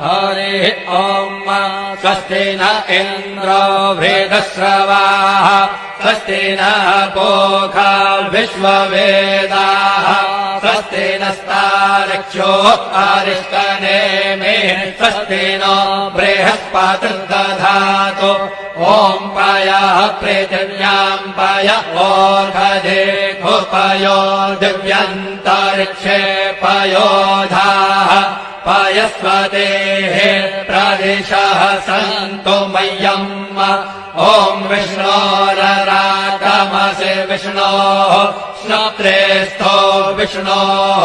हरिः ॐ स्वस्ति न इन्द्रो वृद्धश्रवाः स्वस्ति नः पूषा विश्ववेदाः स्वस्ति नस्तार्क्ष्यो अरिष्टनेमिः स्वस्ति नो बृहस्पतिर्दधातु ॐ पयः पृथिव्यां पय ओषधेषु पयो दिव्यन्तरिक्षे पयोधाः पयस्वतेः प्रदिशः सन्तु मह्यम् ॐ विष्णोररागमसि विष्णोः श्रोत्रेस्थो विष्णोः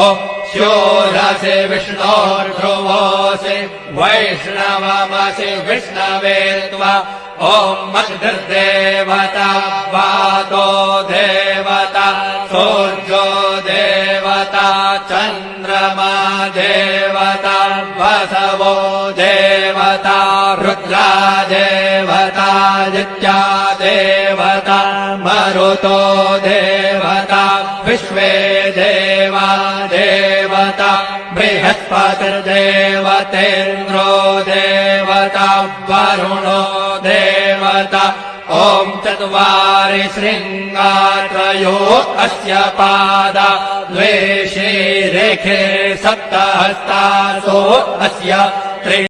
शूरसि विष्णोर्ध्रुवोऽसि वैष्णवमसि विष्णवे त्वा ॐ अग्निर्देवता वातो देवता सूर्यो देवता चन्द्रमा देवता वसवो देवता रुद्रा देवता नित्या देवता मरुतो देवता विश्वे देवा देवता बृहस्पतिर्देवतेन्द्रो देवता वरुणो देवता ॐ चत्वारि शृङ्गात्रयो अस्य पादा द्वे शीरेखे सप्तहस्तासो अस्य